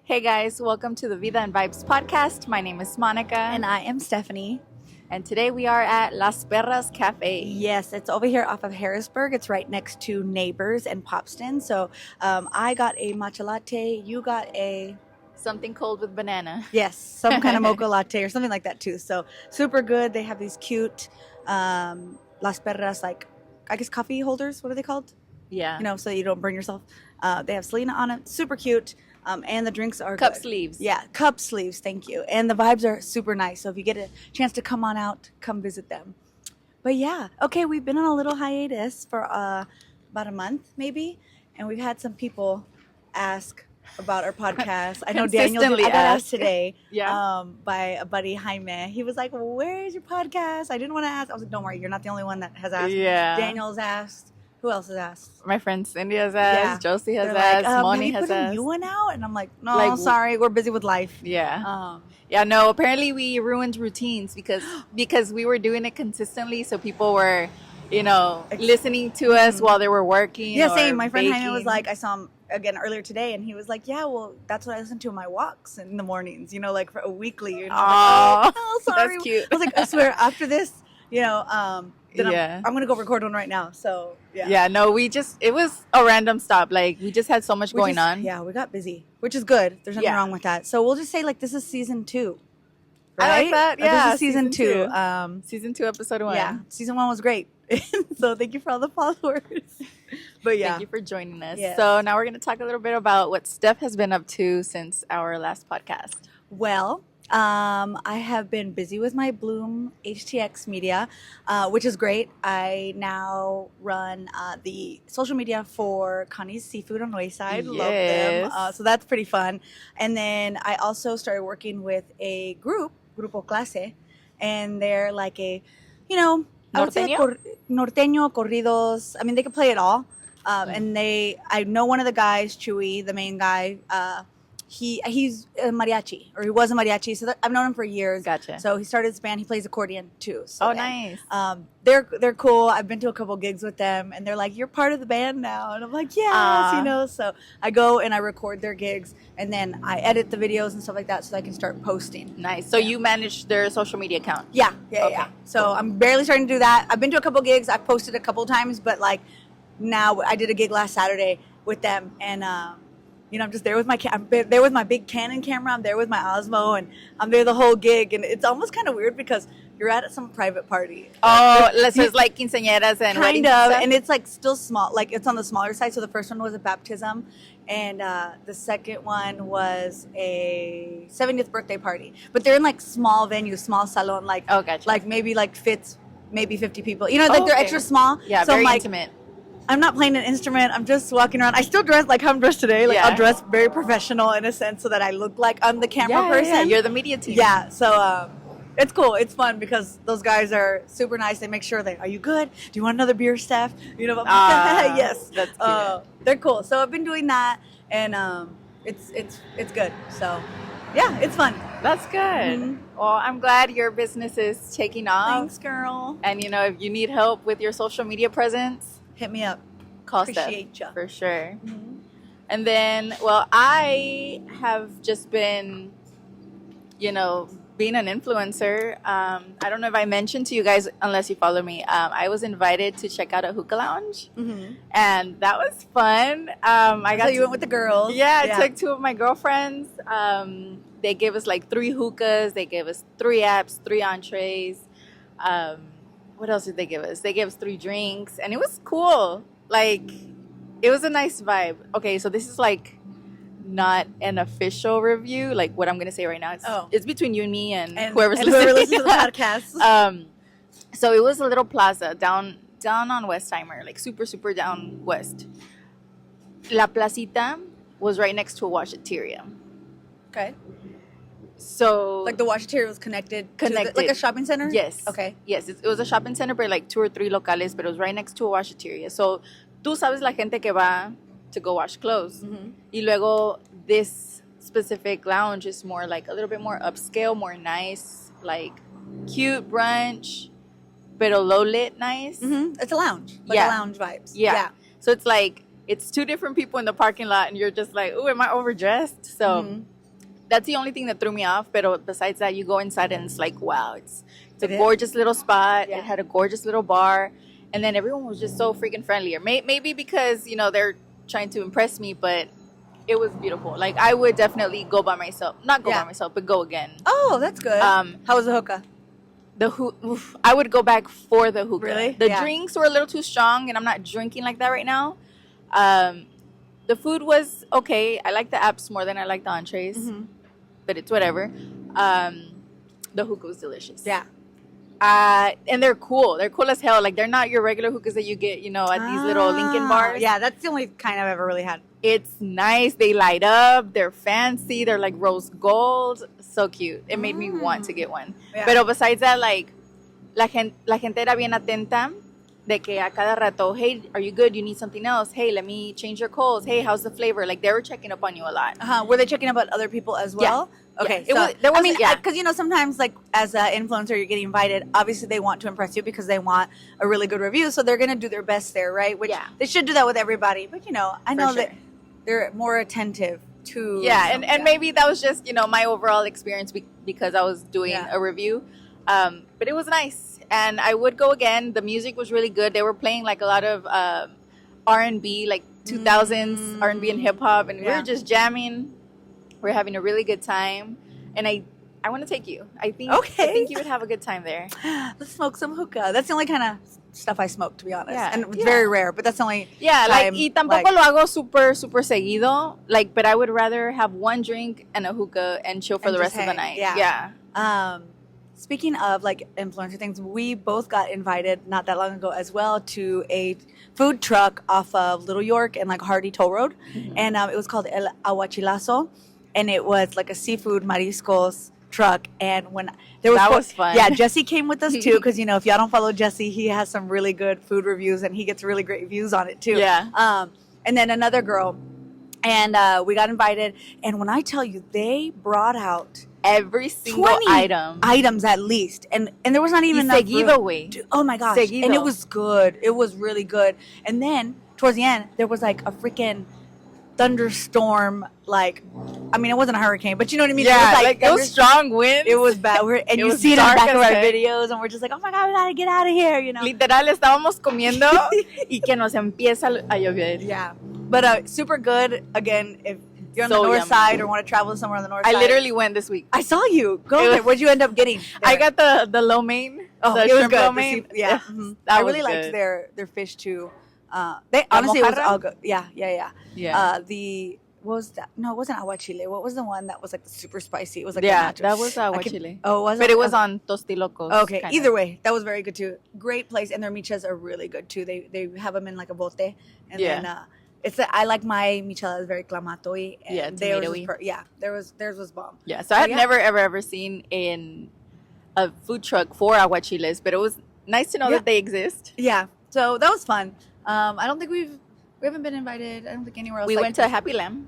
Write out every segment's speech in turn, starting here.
Hey guys, welcome to the Vida Vibes podcast. My name is Monica. And I am Stephanie. And today we are at Las Perras Cafe. Yes, it's over here off of Harrisburg. It's right next to Neighbors and Popston. So I got a matcha latte. You got a... Something cold with banana. Yes, some kind of mocha latte or something like that too. So super good. They have these cute Las Perras, like, I guess coffee holders. What are they called? Yeah. You know, so you don't burn yourself. They have Selena on it. Super cute. And the drinks are Cup good. sleeves. Yeah, cup sleeves. Thank you. And the vibes are super nice. So if you get a chance to come on out, come visit them. But yeah, okay, we've been on a little hiatus for about a month maybe, and we've had some people ask about our podcast. I know Daniel. I got asked today. Yeah. By a buddy, Jaime. He was like, "Where's your podcast?" I didn't want to ask. I was like, "Don't worry, you're not the only one that has asked." Yeah. Daniel's asked. Who else has asked? My friend Cindy has asked. Yeah. Josie has They're asked. like, Moni have has you put a asked. new one out? And I'm like, no, Like, sorry, we're busy with life. Yeah. Yeah, no, apparently we ruined routines because we were doing it consistently, so people were, listening to us while they were working. Yeah, or same. My friend baking. Jaime was like, I saw him again earlier today, and he was like, yeah, well, that's what I listen to in my walks in the mornings, like for a weekly. And I was like, oh, sorry. That's cute. I was like, I swear, after this, then Yeah. I'm going to go record one right now. So, yeah. Yeah, no, it was a random stop. Like, we just had so much going on. Yeah, we got busy, which is good. There's nothing wrong with that. So we'll just say, this is season 2. Right? I like that. Yeah. This is season 2. Season 2, episode 1. Yeah, season 1 was great. So thank you for all the followers. But yeah. Thank you for joining us. Yes. So now we're going to talk a little bit about what Steph has been up to since our last podcast. Well, I have been busy with my Bloom HTX media, which is great. I now run the social media for Connie's Seafood on Wayside. Love them. So that's pretty fun. And then I also started working with a Grupo Clase, and they're like a, I would say norteño, corridos. I mean, they can play it all. And I know one of the guys, Chewy, the main guy, he's a mariachi, or he was a mariachi. So I've known him for years. Gotcha. So he started his band. He plays accordion too. So nice. They're cool. I've been to a couple gigs with them, and they're like, "You're part of the band now," and I'm like, "Yes," So I go and I record their gigs, and then I edit the videos and stuff like that, so I can start posting. Nice. So you manage their social media account? Yeah. Okay. So I'm barely starting to do that. I've been to a couple gigs. I've posted a couple times, but now I did a gig last Saturday with them, and I'm just there with I'm there with my big Canon camera. I'm there with my Osmo, and I'm there the whole gig. And it's almost kind of weird because you're at some private party. Oh, so it's like quinceañeras and weddings and stuff? And it's still small. It's on the smaller side. So the first one was a baptism, and the second one was a 70th birthday party. But they're in small venues, small salon. Gotcha. Maybe fits maybe 50 people. They're extra small. Yeah, so very intimate. I'm not playing an instrument. I'm just walking around. I still dress like how I'm dressed today. I'll dress very professional in a sense so that I look like I'm the camera person. Yeah, you're the media team. Yeah, so it's cool. It's fun because those guys are super nice. They make sure are you good? Do you want another beer, Steph? Yes. That's cute. They're cool. So I've been doing that, and it's good. So yeah, it's fun. That's good. Mm-hmm. Well, I'm glad your business is taking off. Thanks, girl. And if you need help with your social media presence, hit me up. Call Appreciate Steph ya. for sure. Mm-hmm. And then, I have just been, being an influencer. I don't know if I mentioned to you guys, unless you follow me, I was invited to check out a hookah lounge, and that was fun. You went with the girls. Yeah, I took 2 of my girlfriends. They gave us 3 hookahs. They gave us 3 apps, 3 entrees. What else did they give us? They gave us 3 drinks, and it was cool. It was a nice vibe. Okay, so this is not an official review. What I'm gonna say right now, it's between you and me and whoever's listening. Whoever listens to the podcast. So it was a little plaza down on Westheimer, super, super down west. La Placita was right next to a washateria. Okay. So the washateria was connected. Connected. To a shopping center? Yes. Okay. Yes, it was a shopping center, but 2 or 3 locales, but it was right next to a washateria. So tú sabes la gente que va to go wash clothes. Mm-hmm. Y luego this specific lounge is more a little bit more upscale, more nice, cute brunch, pero low lit nice. Mm-hmm. It's a lounge. A lounge vibes. Yeah. So it's it's 2 different people in the parking lot, and you're just ooh, am I overdressed? So that's the only thing that threw me off. But besides that, you go inside and it's like, wow, it's a It is. gorgeous little spot. Yeah. It had a gorgeous little bar, and then everyone was just so freaking friendly. Or maybe because they're trying to impress me, but it was beautiful. Like I would definitely go by myself, not go by myself, but go again. Oh, that's good. How was the hookah? I would go back for the hookah. Really? The drinks were a little too strong, and I'm not drinking like that right now. The food was okay. I like the apps more than I like the entrees, but it's whatever. The hookah was delicious. Yeah. And they're cool. They're cool as hell. Like they're not your regular hookahs that you get, at these little Lincoln bars. Yeah, that's the only kind I've ever really had. It's nice. They light up. They're fancy. They're like rose gold. So cute. It made me want to get one. Yeah. But besides that, like, la gente era bien atenta de que a cada rato, hey, are you good? You need something else? Hey, let me change your coals. Hey, how's the flavor? Like, they were checking up on you a lot. Were they checking about other people as well? Yeah. Okay. Yeah. So, because, sometimes, like, as an influencer, you're getting invited. Obviously, they want to impress you because they want a really good review. So they're going to do their best there, right? Which they should do that with everybody. But, I know that they're more attentive to. Yeah, and maybe that was just, my overall experience because I was doing a review. But it was nice. And I would go again. The music was really good. They were playing like a lot of R&B, like 2000s R&B and hip hop, and we were just jamming. We're having a really good time, and I want to take you. I think you would have a good time there. Let's smoke some hookah. That's the only kind of stuff I smoke, to be honest. Yeah. And it's very rare, but that's the only time, y tampoco lo hago super seguido. Like, but I would rather have one drink and a hookah and chill for the rest of the night. Yeah. Speaking of like influencer things, we both got invited not that long ago as well to a food truck off of Little York and like Hardy Toll Road, and it was called El Aguachilazo, and it was like a seafood mariscos truck. And when there was fun. Yeah, Jesse came with us too because if y'all don't follow Jesse, he has some really good food reviews and he gets really great views on it too. Yeah. And then another girl, and we got invited, and when I tell you, they brought out every single items at least, and there was not even enough seguido way. Oh my gosh. Seguido. And it was good. It was really good. And then towards the end there was like a freaking thunderstorm, like, I mean, it wasn't a hurricane, but you know what I mean. Yeah, it was strong wind. It was bad. And you see it in the back of our videos, and we're just like, oh my god, we gotta get out of here, Literal, estábamos comiendo y que nos empieza a llover. Yeah, but super good. Again, if you're on the north side or want to travel somewhere on the north side. I literally went this week. I saw you. Go there. What'd you end up getting? I got the lo mein. Oh, the it was shrimp good. Lo mein. Yeah. I really liked their fish too. They honestly, it was all good. Yeah. What was that? No, it wasn't aguachile. What was the one that was like the super spicy? It was like that was aguachile. Oh, was it? But it was on Tostilocos. Okay. Kinda. Either way, that was very good too. Great place, and their michas are really good too. They have them in like a bote, and then I like my micheladas very clamato-y. And theirs was bomb. Yeah. So I had never ever seen in a food truck for aguachiles, but it was nice to know that they exist. Yeah. So that was fun. I don't think we haven't been invited. I don't think anywhere else. We went to Happy Lamb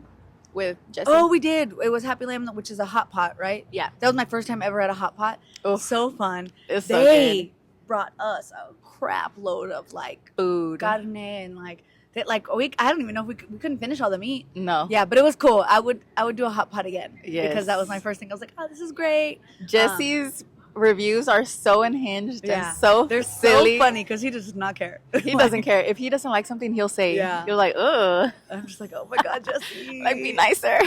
with Jesse. Oh, we did. It was Happy Lamb, which is a hot pot, right? Yeah. That was my first time ever at a hot pot. Oh, so fun. It's so good. They brought us a crap load of like food, carne, and like that. Like I don't even know if we couldn't finish all the meat. No. Yeah, but it was cool. I would do a hot pot again. Yes. Because that was my first thing. I was like, oh, this is great. Jesse's reviews are so unhinged and so they're silly. So funny because he does not care. He doesn't care. If he doesn't like something, he'll say. Yeah. You're like, ugh. I'm just like, oh my god, Jesse. Like, be nicer.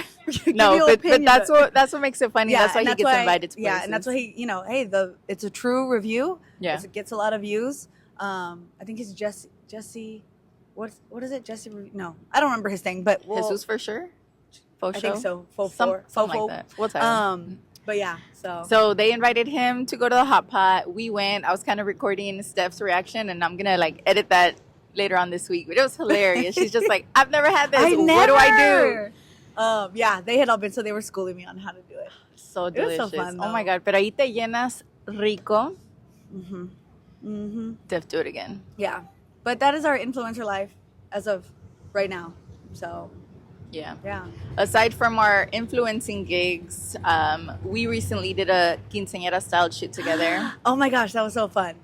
No, but that's what makes it funny. That's why he gets invited to places. Yeah, and that's why he, hey, it's a true review. Yeah, it gets a lot of views. I think he's Jesse. What is it? Jesse? No, I don't remember his thing, but Jesus for sure. I think so. Something like that. We'll tell him. But yeah, so they invited him to go to the hot pot. We went. I was kind of recording Steph's reaction, and I'm gonna like edit that later on this week. But it was hilarious. She's just like, I've never had this. What do I do? Yeah, they had all been, so they were schooling me on how to do it. So delicious. It was so fun, oh my god! Pero ahí te llenas rico. Steph, do it again. Yeah, but that is our influencer life as of right now. So. Yeah. Aside from our influencing gigs, we recently did a quinceañera style shoot together. Oh my gosh, that was so fun.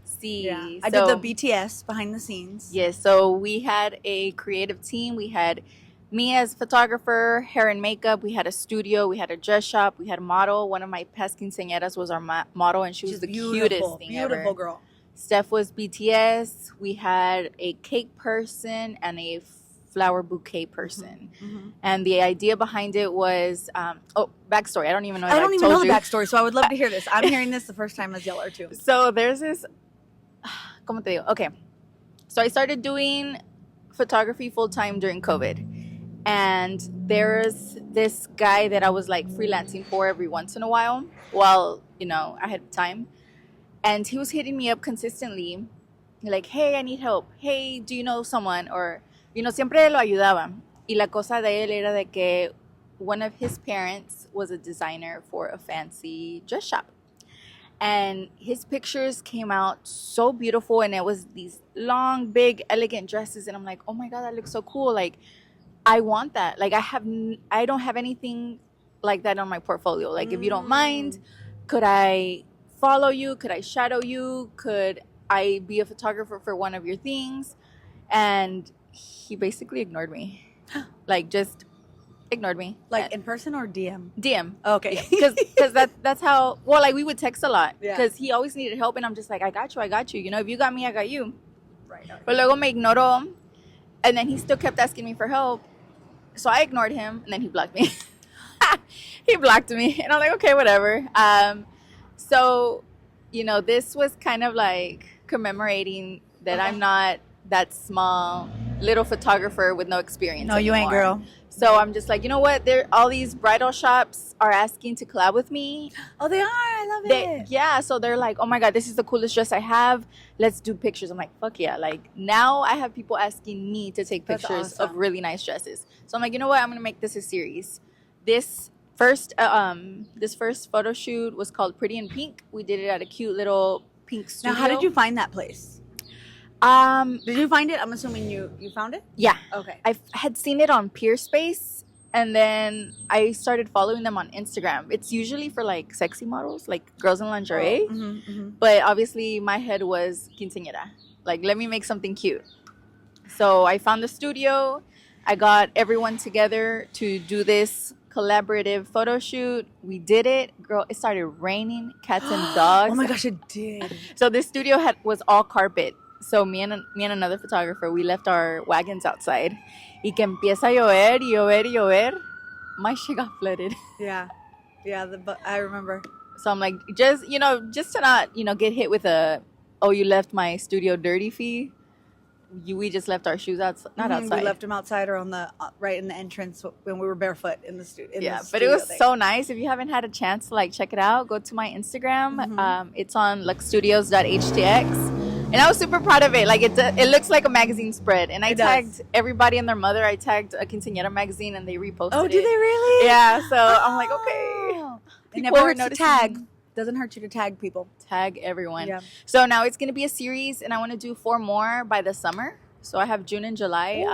See, yeah. I did the BTS behind the scenes. Yes, so we had a creative team. We had me as photographer, hair and makeup. We had a studio, we had a dress shop, we had a model. One of my past quinceañeras was our model, and she was the cutest thing ever. Beautiful girl. Steph was BTS. We had a cake person and a flower bouquet person. And the idea behind it was, backstory. I don't even know if I don't even know the you. backstory, so I would love to hear this. I'm hearing this the first time as y'all are too. So there's this, ¿cómo te digo? Okay. So I started doing photography full time during COVID. And there's this guy that I was like freelancing for every once in a while I had time. And he was hitting me up consistently, like, hey, I need help. Hey, do you know someone? Or, siempre lo ayudaba. Y la cosa de él era de que one of his parents was a designer for a fancy dress shop. And his pictures came out so beautiful. And it was these long, big, elegant dresses. And I'm like, oh my God, that looks so cool. Like, I want that. Like, I don't have anything like that on my portfolio. Like, if you don't mind, could I follow you? Could I shadow you? Could I be a photographer for one of your things? And he basically ignored me. Like, just ignored me. Like, in person or DM? DM. Okay. Because that's how, like, we would text a lot. Yeah. Because he always needed help, and I'm just like, I got you. If you got me, I got you. Right. But luego me ignoró, and then he still kept asking me for help. So I ignored him, and then he blocked me. He blocked me, and I'm like, okay, whatever. So, this was kind of like commemorating that I'm not that small little photographer with no experience. No, you ain't, girl. So I'm just like, you know what? All these bridal shops are asking to collab with me. Oh, they are. I love it. Yeah. So they're like, oh my God, this is the coolest dress I have. Let's do pictures. I'm like, fuck yeah. Like, now I have people asking me to take pictures of really nice dresses. So I'm like, you know what? I'm going to make this a series. This first photo shoot was called Pretty in Pink. We did it at a cute little pink studio. Now, how did you find that place? Did you find it? I'm assuming you found it? Yeah. Okay. I had seen it on Peerspace, and then I started following them on Instagram. It's usually for like sexy models, like girls in lingerie. But obviously my head was quinceañera. Like, let me make something cute. So I found the studio. I got everyone together to do this collaborative photo shoot. We did it. Girl, it started raining, cats and dogs. Oh my gosh, it did. So this studio was all carpet. So me and another photographer, we left our wagons outside. Y que empieza a llover. My shit got flooded. Yeah. Yeah, I remember. So I'm like, just to not, get hit with you left my studio dirty fee. We just left our shoes outside, not outside. We left them outside or on the right in the entrance when we were barefoot in the studio. Yeah, but it was so nice. If you haven't had a chance to check it out, go to my Instagram. It's on luxstudios.htx. And I was super proud of it. Like, it looks like a magazine spread. And I tagged everybody and their mother. I tagged a Quinceañera magazine, and they reposted it. Oh, did they really? Yeah. So I'm like, okay. It never hurts to tag. Doesn't hurt you to tag people. Tag everyone. Yeah. So now it's going to be a series, and I want to do 4 more by the summer. So I have June and July.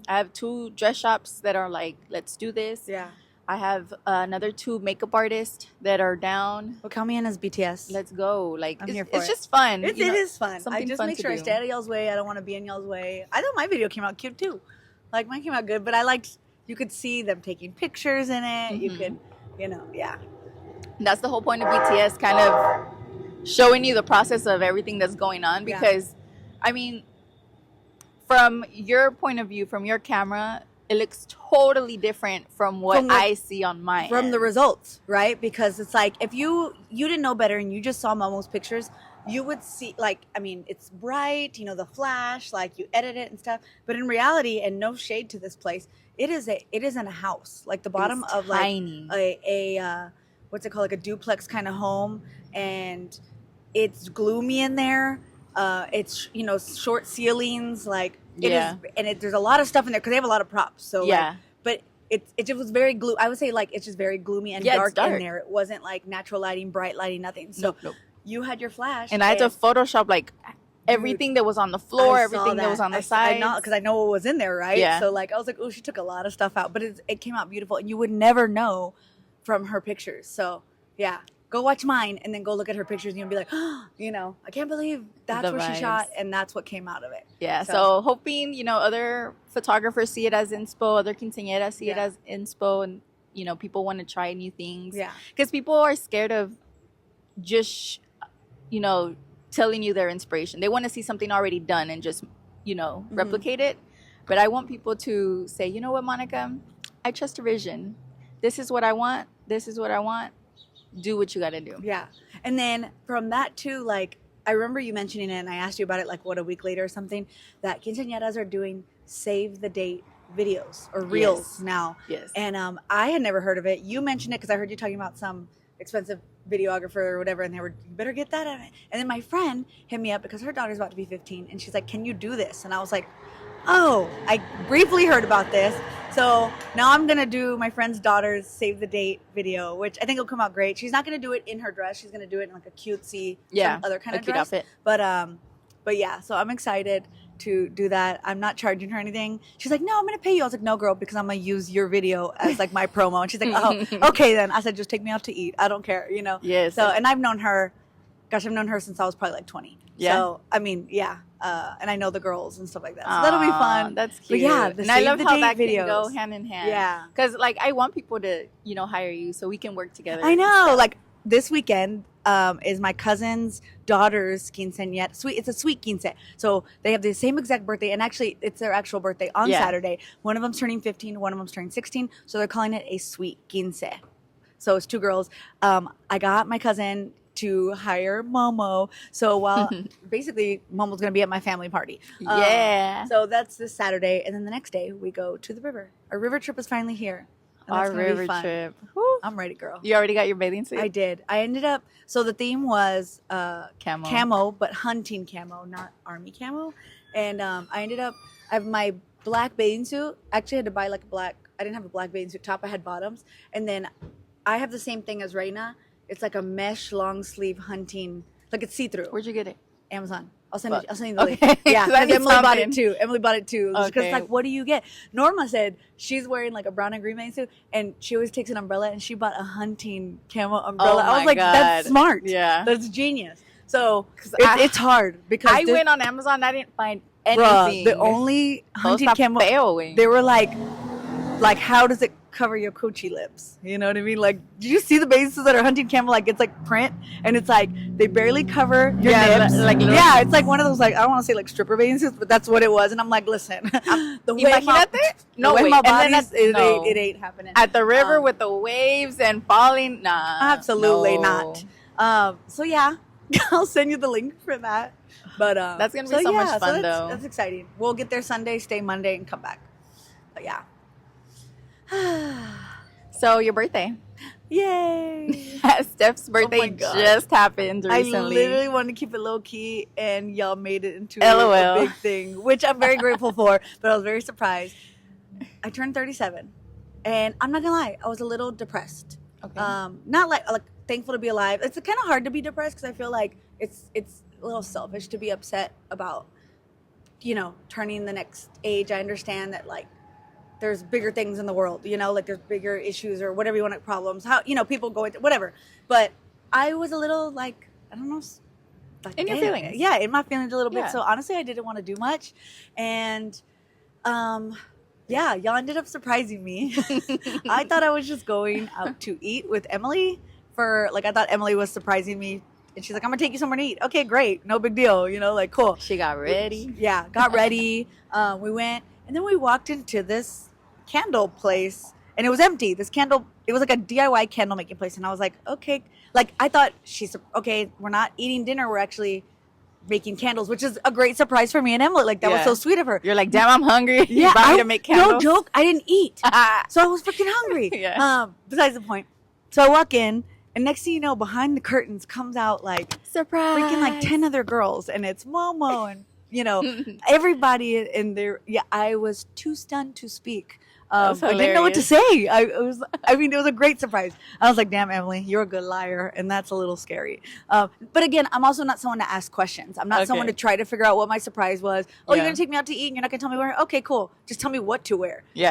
I have 2 dress shops that are like, let's do this. Yeah. I have another 2 makeup artists that are down. Well, count me in as BTS. Let's go. Like, I'm here for it's just fun. It is fun. I just fun make sure I stay out of y'all's way. I don't want to be in y'all's way. I thought my video came out cute too. Like, mine came out good, but you could see them taking pictures in it. You could, yeah. That's the whole point of BTS, kind of showing you the process of everything that's going on. Because, I mean, from your point of view, from your camera, it looks totally different from what I see on my From end. the results, right? Because it's like, if you didn't know better and you just saw Momo's pictures, you would see, it's bright, the flash, you edit it and stuff. But in reality, and no shade to this place, it isn't a house. Like, the bottom It's of tiny. a what's it called? Like a duplex kind of home, and it's gloomy in there. It's short ceilings, there's a lot of stuff in there because they have a lot of props. So but it just was very I would say it's just very gloomy and dark in there. It wasn't like natural lighting, bright lighting, nothing. So nope. You had your flash, and I had to Photoshop everything that was on the floor, everything that was on the side, because I know what was in there, right? Yeah. So I was like, oh, she took a lot of stuff out, but it came out beautiful, and you would never know from her pictures. So yeah. go watch mine, and then go look at her pictures, and you'll be like, oh, you know, I can't believe that's The where she vibes. shot, and that's what came out of it. Yeah, so hoping, other photographers see it as inspo, other quinceañeras see it Yeah. as inspo, and, people want to try new things. Yeah. Because people are scared of just, telling you their inspiration. They want to see something already done and just, replicate it. But I want people to say, you know what, Monica? I trust your vision. This is what I want. This is what I want. Do what you got to do. Yeah. And then from that too, like, I remember you mentioning it, and I asked you about it like, what, a week later or something, that quinceañeras are doing save the date videos or reels now. Yes. And I had never heard of it. You mentioned it because I heard you talking about some expensive videographer or whatever, and they were, you better get that. And then my friend hit me up because her daughter's about to be 15, and she's like, can you do this? And I was like, oh, I briefly heard about this. So now I'm going to do my friend's daughter's save the date video, which I think will come out great. She's not going to do it in her dress. She's going to do it in like a cutesy, some other kind of cute dress. outfit. But yeah, so I'm excited to do that. I'm not charging her anything. She's like, no, I'm going to pay you. I was like, no, girl, because I'm going to use your video as like my promo. And she's like, oh, okay then. I said, just take me out to eat. I don't care, Yes. So, and I've known her since I was probably like 20. Yeah. So, I mean, yeah. And I know the girls and stuff like that. So that'll be fun. That's cute. But yeah, and I love how that videos can go hand in hand. Yeah. Because, like, I want people to, hire you so we can work together. I know. Like, this weekend is my cousin's daughter's quinceañera. It's a sweet quince. So they have the same exact birthday. And actually, it's their actual birthday on Saturday. One of them's turning 15. One of them's turning 16. So they're calling it a sweet quince. So it's two girls. I got my cousin to hire Momo. So while basically Momo's going to be at my family party. So that's this Saturday. And then the next day we go to the river. Our river trip is finally here. And Our that's gonna be river fun. trip. I'm ready, girl. You already got your bathing suit? I did. I ended up, so the theme was Camo, but hunting camo, not army camo. And I have my black bathing suit. Actually, I had to buy I didn't have a black bathing suit top. I had bottoms. And then I have the same thing as Reina. It's like a mesh long sleeve hunting, like it's see-through. Where'd you get it? Amazon. I'll send you the link. Okay. Yeah, 'Cause I because need Emily bought something. it too. Emily bought it too. Because Okay. it's like, what do you get? Norma said she's wearing like a brown and green bathing suit, and she always takes an umbrella, and she bought a hunting camo umbrella. Oh I was my like, that's God. smart. Yeah. That's genius. So I- it's hard because I went on Amazon. I didn't find anything. bruh, the only hunting camo, they were like, how does it cover your coochie lips? You know what I mean? Like, do you see the bathing suits that are hunting camo? Like, it's like print, and it's like they barely cover your nips. Yeah, it's like one of those, like, I don't want to say like stripper bathing suits, but that's what it was. And I'm like, listen, the way No way way. my And then body's, no. it ain't happening At the river with the waves and falling, nah. Absolutely no. not. So yeah, I'll send you the link for that. But That's gonna be so much fun, though. That's exciting. We'll get there Sunday, stay Monday, and come back. But yeah. So your birthday. Yay! Steph's birthday God. just happened I recently. literally wanted to keep it low key, and y'all made it into LOL. a big thing, which I'm very grateful for. But I was very surprised. I turned 37, and I'm not gonna lie, I was a little depressed. Okay. Not like thankful to be alive. It's kind of hard to be depressed because I feel like it's a little selfish to be upset about, turning the next age. I understand that like there's bigger things in the world, like there's bigger issues or whatever you want, problems, how, people go into whatever. But I was a little like, I don't know. Like, In your feelings. Yeah, in my feelings a little bit. Yeah. So honestly, I didn't want to do much. And, yeah, y'all ended up surprising me. I thought I was just going out to eat with Emily I thought Emily was surprising me. And she's like, I'm going to take you somewhere to eat. Okay, great. No big deal. Like, cool. She got ready. Yeah, got ready. We went. And then we walked into this candle place. And it was empty. It was like a DIY candle making place. And I was like, okay. Like, I thought okay, we're not eating dinner. We're actually making candles, which is a great surprise for me and Emily. Like, that was so sweet of her. You're like, damn, I'm hungry. Yeah, You brought me to make candles. No joke, I didn't eat. So I was freaking hungry. Yeah. Besides the point. So I walk in, and next thing you know, behind the curtains comes out like Surprise. freaking like 10 other girls, and it's Momo and everybody in there. Yeah, I was too stunned to speak. I didn't know what to say. It was a great surprise. I was like, damn, Emily, you're a good liar. And that's a little scary. But again, I'm also not someone to ask questions. I'm not someone to try to figure out what my surprise was. Oh, you're going to take me out to eat and you're not going to tell me where? Okay, cool. Just tell me what to wear. Yeah.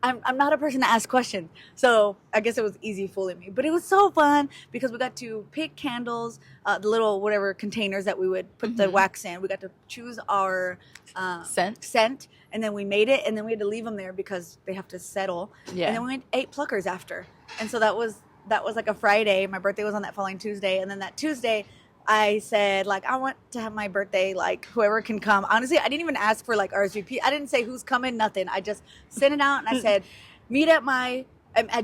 I'm not a person to ask questions. So I guess it was easy fooling me. But it was so fun because we got to pick candles, the little whatever containers that we would put the wax in. We got to choose our scent, and then we made it, and then we had to leave them there because they have to settle. Yeah. And then we ate pluckers after. And so that was like a Friday. My birthday was on that following Tuesday. And then that Tuesday, I said, like, I want to have my birthday, like, whoever can come. Honestly, I didn't even ask for, like, RSVP. I didn't say who's coming, nothing. I just sent it out, and I said, meet at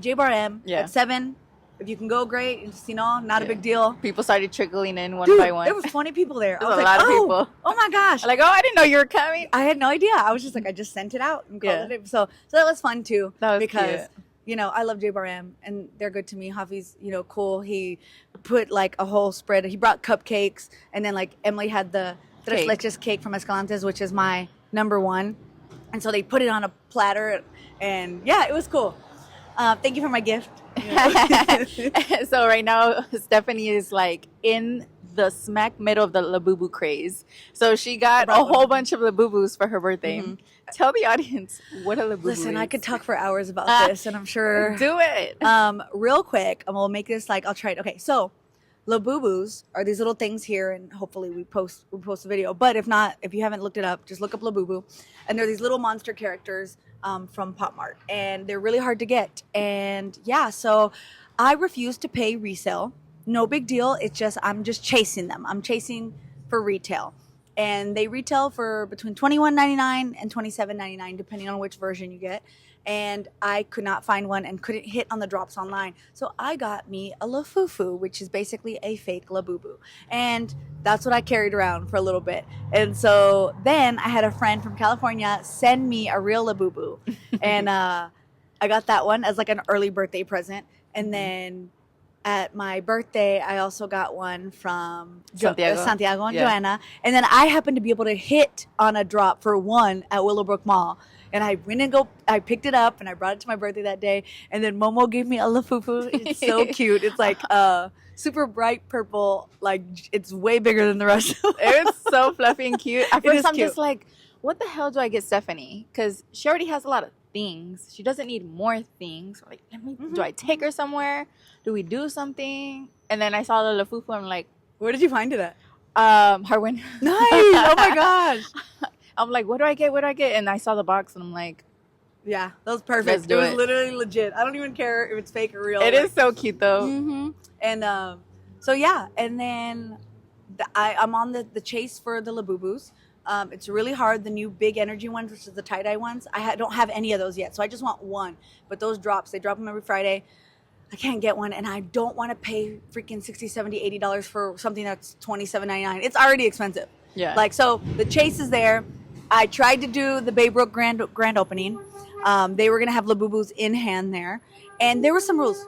J Bar M at 7. If you can go, great. It's, not a big deal. People started trickling in one by one. There was 20 people there. There was a lot of people. Oh, my gosh. Like, I didn't know you were coming. I had no idea. I was just like, I just sent it out and called it. So that was fun, too. That was because, cute. I love J Bar M, and they're good to me. Javi's, cool. He put, like, a whole spread. He brought cupcakes, and then, like, Emily had the tres leches cake from Escalante's, which is my number one. And so they put it on a platter, and, yeah, it was cool. Thank you for my gift. So right now, Stephanie is, like, in the smack middle of the Labubu craze. So she got a whole bunch of Labubus for her birthday. Mm-hmm. Tell the audience what a Labubu is. Listen, I could talk for hours about this, and I'm sure. Do it. Real quick, and we'll make this I'll try it. Okay, so Labubus are these little things here, and hopefully we post a video. But if not, if you haven't looked it up, just look up Labubu, and they're these little monster characters from Pop Mart, and they're really hard to get. And yeah, so I refuse to pay resale. No big deal. It's just I'm just chasing them. I'm chasing for retail. And they retail for between $21.99 and $27.99, depending on which version you get. And I could not find one and couldn't hit on the drops online. So I got me a Lafufu, which is basically a fake Labubu. And that's what I carried around for a little bit. And so then I had a friend from California send me a real Labubu. And I got that one as like an early birthday present. And then at my birthday, I also got one from Santiago and Joanna. And then I happened to be able to hit on a drop for one at Willowbrook Mall. And I went and I picked it up and I brought it to my birthday that day. And then Momo gave me a Lafufu. It's so cute. It's like super bright purple. Like, it's way bigger than the rest of them. It's so fluffy and cute. At first, I'm cute. just like, what the hell do I get Stephanie? Because she already has a lot of things. She doesn't need more things. Like, do I take her somewhere? Do we do something? And then I saw the Lafufu. I'm like, where did you find it at? Harwin. Nice. Oh my gosh. I'm like, what do I get? And I saw the box and I'm like, yeah, that was perfect. It was literally legit. I don't even care if it's fake or real. It is so cute though. Mm-hmm. And so yeah, and then I'm on the chase for the Labubus. It's really hard. The new big energy ones, which is the tie-dye ones, don't have any of those yet. So I just want one. But those drops, they drop them every Friday. I can't get one, and I don't want to pay freaking $60, $70, $80 for something that's $27.99. It's already expensive. Yeah. Like, so the chase is there. I tried to do the Baybrook grand opening. They were going to have Labubus in hand there. And there were some rules.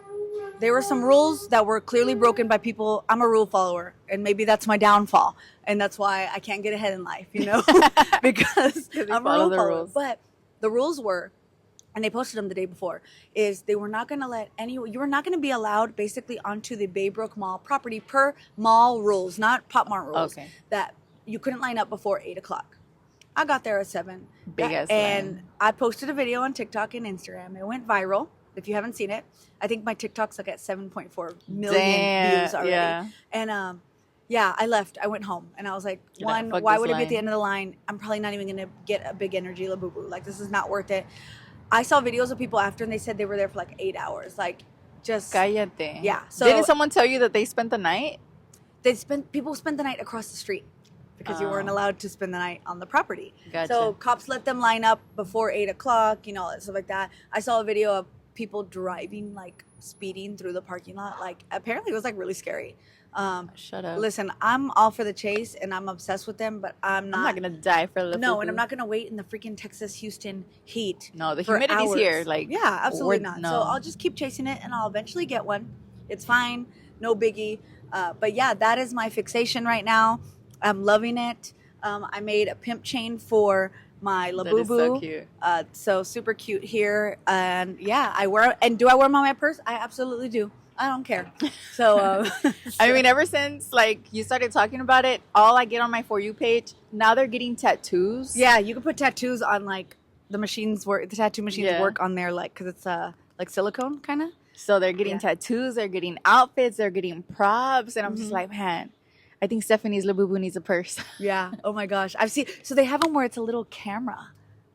There were some rules that were clearly broken by people. I'm a rule follower, and maybe that's my downfall. And that's why I can't get ahead in life, because I'm a rule follower. But the rules were, and they posted them the day before, is they were not going to you were not going to be allowed basically onto the Baybrook Mall property per mall rules, not Pop Mart rules, that you couldn't line up before 8 o'clock. I got there at 7. Big ass And line. I posted a video on TikTok and Instagram. It went viral. If you haven't seen it, I think my TikTok's like at 7.4 million views already. Yeah. And yeah, I left. I went home, and I was like, why would it be at the end of the line? I'm probably not even going to get a big energy Labubu. Like, this is not worth it. I saw videos of people after, and they said they were there for like 8 hours. Like, just cállate. Yeah. So didn't someone tell you that they spent the night? People spent the night across the street because you weren't allowed to spend the night on the property. Gotcha. So cops let them line up before 8 o'clock, stuff like that. I saw a video of people driving, like, speeding through the parking lot. Like, apparently it was like really scary. Shut up. Listen, I'm all for the chase, and I'm obsessed with them, but I'm not gonna die for Labubu. No, and I'm not gonna wait in the freaking Texas Houston heat. No, the humidity's here. Like, yeah, absolutely not. No. So I'll just keep chasing it, and I'll eventually get one. It's fine, no biggie. But yeah, that is my fixation right now. I'm loving it. I made a pimp chain for my Labubu. That is so cute. So super cute here, and yeah, do I wear them on my purse? I absolutely do. I don't care. So, I mean, ever since like you started talking about it, all I get on my For You page now, they're getting tattoos. Yeah, you can put tattoos on like the machines work, the tattoo machines work on there, like, because it's like silicone kind of. So they're getting tattoos, they're getting outfits, they're getting props, and I'm just like, man, I think Stephanie's Labubu needs a purse. Yeah. Oh my gosh, I've seen. So they have them where it's a little camera,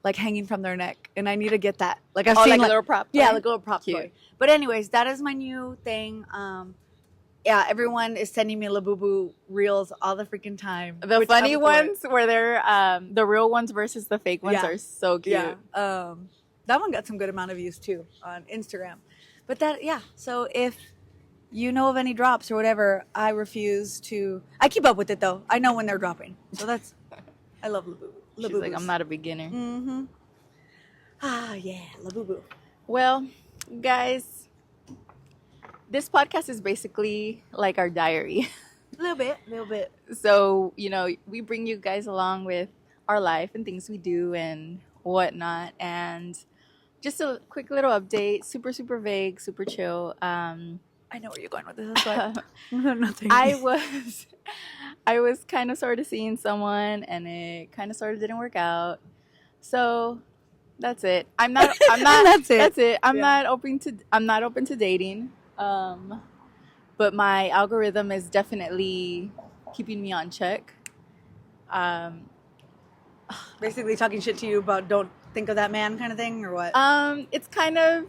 like hanging from their neck, and I need to get that. Like I've seen like a little prop. Yeah, like a little prop toy. But anyways, that is my new thing. Yeah, everyone is sending me Labubu reels all the freaking time. The funny ones where they're the real ones versus the fake ones are so cute. Yeah. That one got some good amount of views too on Instagram. But that, so if you know of any drops or whatever, I refuse to. I keep up with it though. I know when they're dropping. So that's, I love Labubu. She's like, I'm not a beginner. Mm-hmm. Ah, yeah, Labubu. Well, guys, this podcast is basically like our diary. A little bit. So, you know, we bring you guys along with our life and things we do and whatnot. And just a quick little update, super, super vague, super chill. I know where you're going with this. But nothing. I was kind of sort of seeing someone, and it kind of sort of didn't work out. So that's it. I'm not. That's it. That's it. I'm not open to dating. But my algorithm is definitely keeping me on check. Basically talking shit to you about don't think of that man kind of thing, or what? It's kind of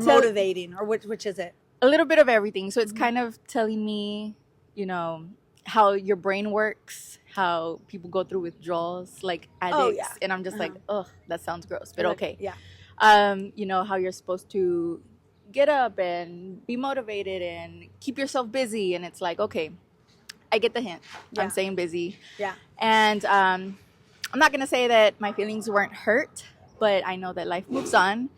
motivating, or which is it? A little bit of everything. So it's kind of telling me, you know, how your brain works, how people go through withdrawals, like addicts, and I'm just like, ugh, that sounds gross, but okay. Yeah. You know, how you're supposed to get up and be motivated and keep yourself busy, and it's like, okay, I get the hint. I'm staying busy. Yeah. And I'm not gonna say that my feelings weren't hurt, but I know that life moves on.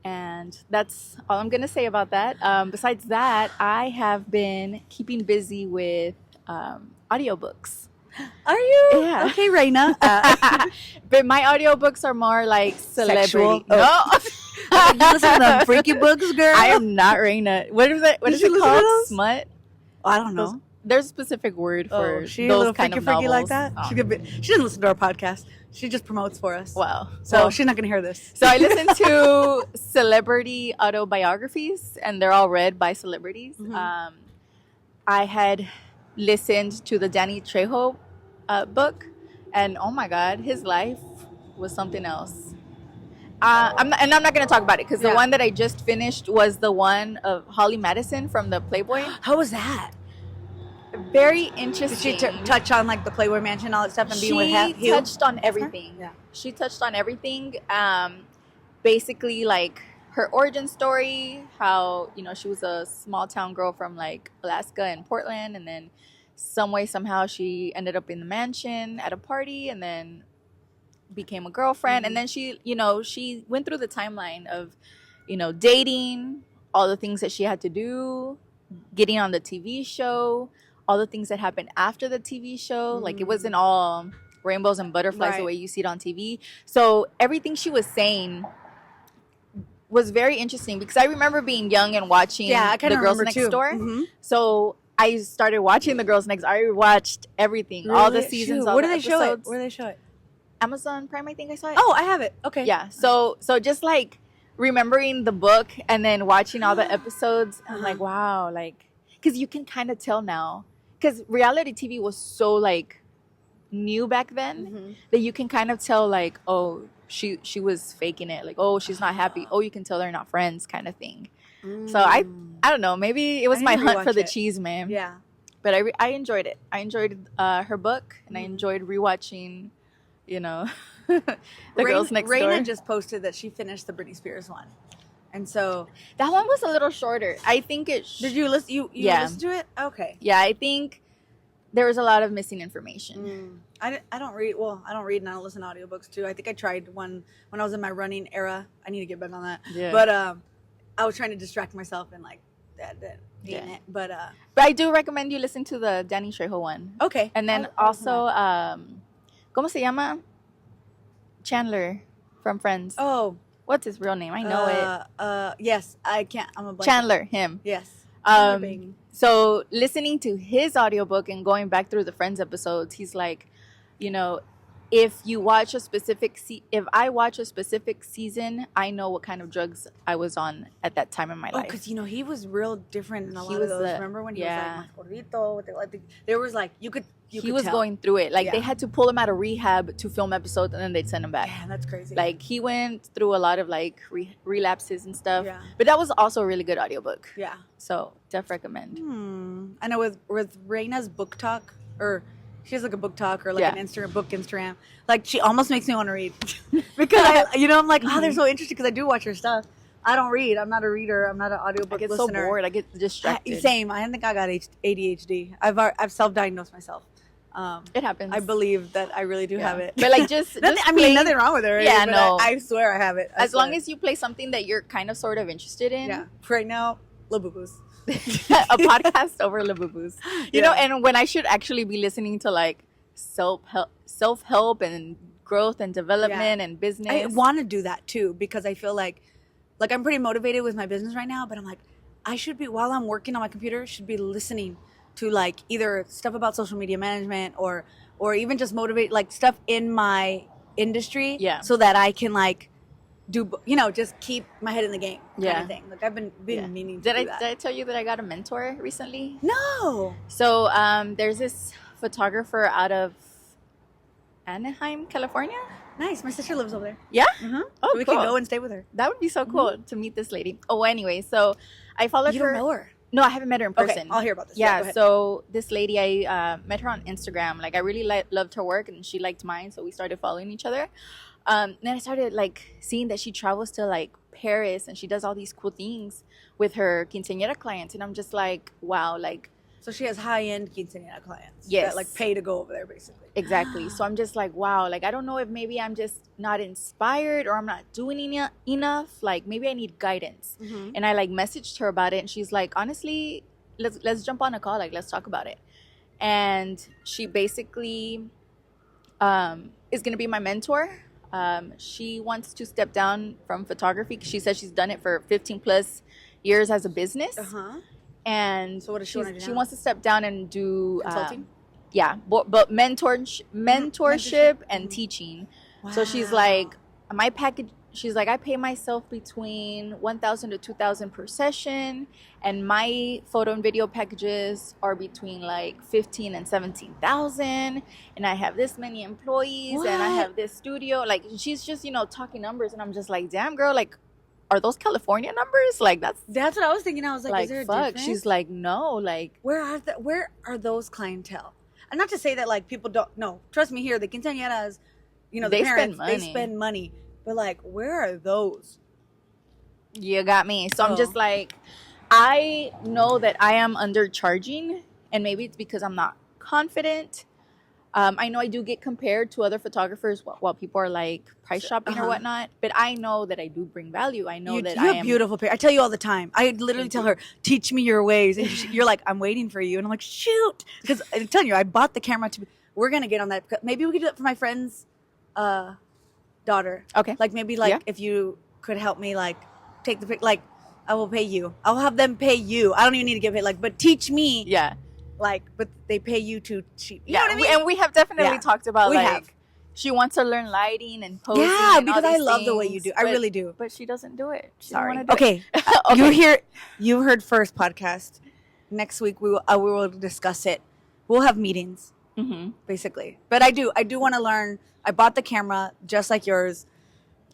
And that's all I'm going to say about that. Besides that, I have been keeping busy with audiobooks. Are you? Yeah. Okay, Raina. But my audiobooks are more like celebrity. Sexual? No. You listen to them freaky books, girl? I am not Raina. What is it? What is it called? Smut? I don't know. There's a specific word for she those a little kind of freaky novels. like that? Oh. She doesn't listen to our podcast. She just promotes for us. Wow. So she's not going to hear this. So I listen to celebrity autobiographies, and they're all read by celebrities. Mm-hmm. I had listened to the Danny Trejo book, and oh my God, his life was something else. I'm not going to talk about it because the one that I just finished was the one of Holly Madison from the Playboy. How was that? Very interesting. Did she touch on like the Playboy Mansion and all that stuff and being with Hugh? She touched on everything. Yeah. She touched on everything. Basically, like her origin story, how, you know, she was a small town girl from like Alaska and Portland, and then some way, somehow she ended up in the mansion at a party and then became a girlfriend. And then she, you know, she went through the timeline of, you know, dating, all the things that she had to do, getting on the TV show, all the things that happened after the TV show. Like, it wasn't all rainbows and butterflies the way you see it on TV. So everything she was saying was very interesting because I remember being young and watching The Girls Next Door. Mm-hmm. So I started watching The Girls Next. I watched everything, all the seasons. All Where the do they show it? Where do they show it? Amazon Prime, I think I saw it. Oh, I have it. Okay. Yeah. So just like remembering the book and then watching all the episodes, I'm like, wow, like, because you can kind of tell now. Because reality TV was so like new back then that you can kind of tell like, oh, she was faking it. Like, oh, she's not happy. Oh, you can tell they're not friends, kind of thing. So I don't know. Maybe it was my hunt for the chisme. Yeah. But I enjoyed it. I enjoyed her book, and I enjoyed rewatching, you know, the Girls Next Door. Raina just posted that she finished the Britney Spears one. And so that one was a little shorter. I think it. Did you listen? You listened to it? Okay. Yeah, I think there was a lot of missing information. I don't read. Well, I don't read and I don't listen to audiobooks too. I think I tried one when I was in my running era. I need to get back on that. Yeah. But I was trying to distract myself and like that ain't it. But I do recommend you listen to the Danny Trejo one. Okay. And then also, ¿cómo se llama? Chandler from Friends. Oh. What's his real name? I know it. Yes, I can't. I'm a blank. Chandler, him. Yes. So listening to his audiobook and going back through the Friends episodes, he's like, you know, if you watch a specific if I watch a specific season, I know what kind of drugs I was on at that time in my life. because he was real different in a He lot of was those. Remember when he was like más gordito? There was like you could he was tell. going through it. Like they had to pull him out of rehab to film episodes, and then they'd send him back. Yeah, that's crazy. Like he went through a lot of like relapses and stuff. Yeah. But that was also a really good audiobook. Yeah. So def recommend. I know with Reina's book talk, or she has like a book talk or like an Instagram. Like she almost makes me want to read because I'm like, oh, they're so interesting because I do watch her stuff. I don't read. I'm not a reader. I'm not an audiobook listener. I get so bored. I get distracted. Same. I think I got ADHD. I've self-diagnosed myself. It happens. I believe that I really do have it. But like just nothing wrong with it. Yeah, no. I swear I have it. As long as you play something that you're kind of sort of interested in. Yeah. Right now, Labubus. A podcast over Labubus. You know, and when I should actually be listening to like self-help and growth and development and business. I want to do that too because I feel like I'm pretty motivated with my business right now, but I'm like, I should be, while I'm working on my computer, should be listening to like either stuff about social media management or even just motivate like stuff in my industry so that I can like do, just keep my head in the game kind of thing. Like I've been meaning to do that. Did I tell you that I got a mentor recently? No. So there's this photographer out of Anaheim, California. Nice. My sister lives over there. Yeah? Mm-hmm. Oh, so we can go and stay with her. That would be so cool to meet this lady. Oh, anyway, so I followed her. You don't know her? No, I haven't met her in person. Okay, I'll hear about this. Yeah, so this lady, I met her on Instagram. Like, I really loved her work, and she liked mine, so we started following each other. Then I started, like, seeing that she travels to, like, Paris, and she does all these cool things with her quinceañera clients, and I'm just like, wow, like... So she has high-end quinceañera clients that, like, pay to go over there, basically. Exactly. So I'm just like, wow, like, I don't know if maybe I'm just not inspired or I'm not doing enough. Like, maybe I need guidance. Mm-hmm. And I, like, messaged her about it. And she's like, honestly, let's jump on a call. Like, let's talk about it. And she basically is going to be my mentor. She wants to step down from photography. She says she's done it for 15 plus years as a business. Uh-huh. And so what does she want to do now? She wants to step down and do consulting. But mentorship and teaching. Wow. So she's like, my package. She's like, I pay myself between $1,000 to $2,000 per session, and my photo and video packages are between like $15,000 and $17,000. And I have this many employees, and I have this studio. Like she's just talking numbers, and I'm just like, damn girl, like. Are those California numbers? Like that's what I was thinking. I was like, is there a difference? She's like, no, like where are those clientele? And not to say that like people don't know. Trust me, here the quinceañeras, the they parents, spend money. They spend money. But like, where are those? You got me. So I'm just like, I know that I am undercharging, and maybe it's because I'm not confident. I know I do get compared to other photographers while people are like price shopping or whatnot, but I know that I do bring value. I know that you have beautiful pictures. I tell you all the time. I literally tell her, teach me your ways. And you're like, I'm waiting for you. And I'm like, shoot. Because I'm telling you, I bought the camera we're going to get on that. Maybe we could do it for my friend's daughter. Okay. Like maybe if you could help me like take the pic, like I will pay you. I'll have them pay you. I don't even need to give it but teach me. Yeah. Like, but they pay you to cheat. You know what I mean? And we have definitely talked about she wants to learn lighting and posing. Yeah, and because all I things, love the way you do. I really do. But she doesn't do it. Sorry. Okay. Okay. You heard first podcast. Next week we will discuss it. We'll have meetings, basically. But I do want to learn. I bought the camera just like yours.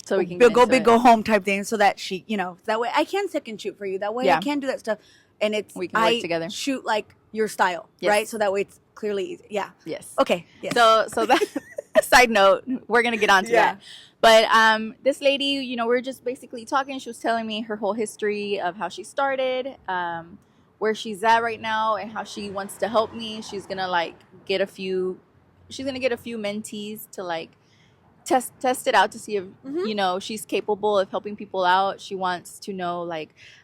So we can go big, go home type thing. So that she, that way I can second shoot for you. That way I can do that stuff. And we can work together. Shoot like your style, right? So that way it's clearly easy. Yeah. Yes. Okay. Yes. So that side note, we're gonna get onto that. But this lady, we're just basically talking. She was telling me her whole history of how she started, where she's at right now, and how she wants to help me. She's gonna get a few mentees to test it out to see if she's capable of helping people out. She wants to know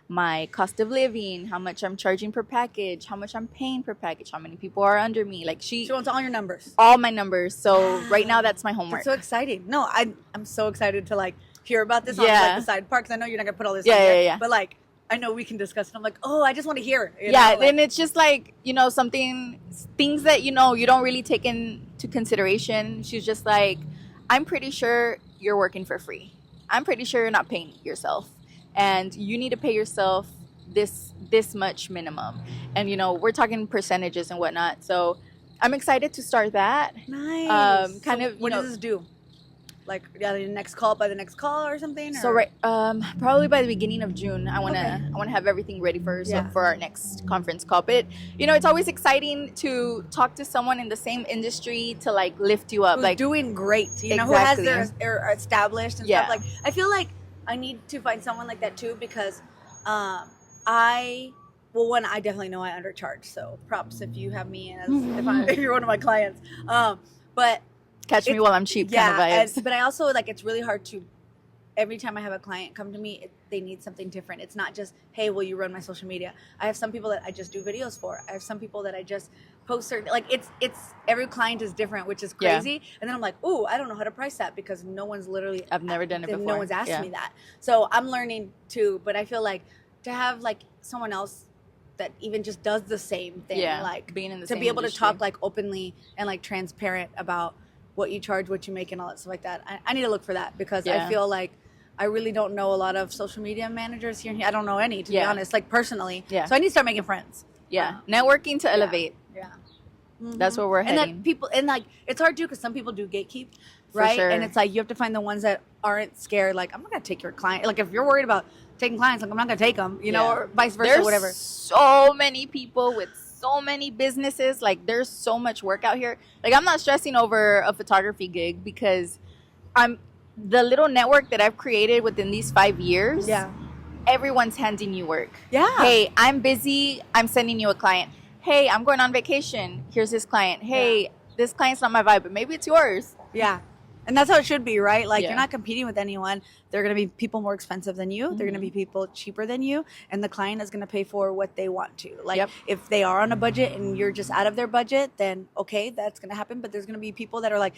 my cost of living, how much I'm charging per package, how much I'm paying per package, how many people are under me. She wants all your numbers. All my numbers. So right now that's my homework. That's so exciting. No, I'm so excited to hear about this on the side part, because I know you're not gonna put all this on there. Yeah. But I know we can discuss it. I'm like, oh, I just want to hear. And it's just like, things that, you don't really take into consideration. She's just like, I'm pretty sure you're working for free. I'm pretty sure you're not paying yourself. And you need to pay yourself this much minimum. And, we're talking percentages and whatnot. So I'm excited to start that. Nice. What does this do? Like the next call by the next call or something? Or? So probably by the beginning of June, I wanna have everything ready for our next conference call. But it's always exciting to talk to someone in the same industry to like lift you up, who's like doing great. Who has their established and stuff. Like I feel like I need to find someone like that too because I definitely know I undercharge. So props if you have me as if you're one of my clients. But catch me while I'm cheap kind of vibes. But I also like it's really hard to every time I have a client come to me, they need something different. It's not just, hey, will you run my social media? I have some people that I just do videos for. I have some people that I just post certain, like it's every client is different, which is crazy. And then I'm like, oh, I don't know how to price that because no one's literally, I've never done it before. No one's asked me that. So I'm learning too, but I feel like to have like someone else that even just does the same thing, like being in the to same be able industry. to talk like openly and like transparent about what you charge, what you make, and all that stuff like that. I need to look for that because I feel like I really don't know a lot of social media managers here. I don't know any, to be honest, like personally. So I need to start making friends. Networking to elevate. That's where we're heading. And that people, and like, it's hard too because some people do gatekeep, right? Sure. And it's like you have to find the ones that aren't scared. Like, I'm not going to take your client. Like, if you're worried about taking clients, like, I'm not going to take them, or vice versa, There's whatever. So many people with so many businesses. Like, there's so much work out here. Like, I'm not stressing over a photography gig because the little network that I've created within these 5 years. Everyone's handing you work. Hey, I'm busy. I'm sending you a client. Hey, I'm going on vacation. Here's this client. Hey, this client's not my vibe, but maybe it's yours. And that's how it should be, right? Like, you're not competing with anyone. There are going to be people more expensive than you. There are going to be people cheaper than you. And the client is going to pay for what they want to. Like, if they are on a budget and you're just out of their budget, then, okay, that's going to happen. But there's going to be people that are like,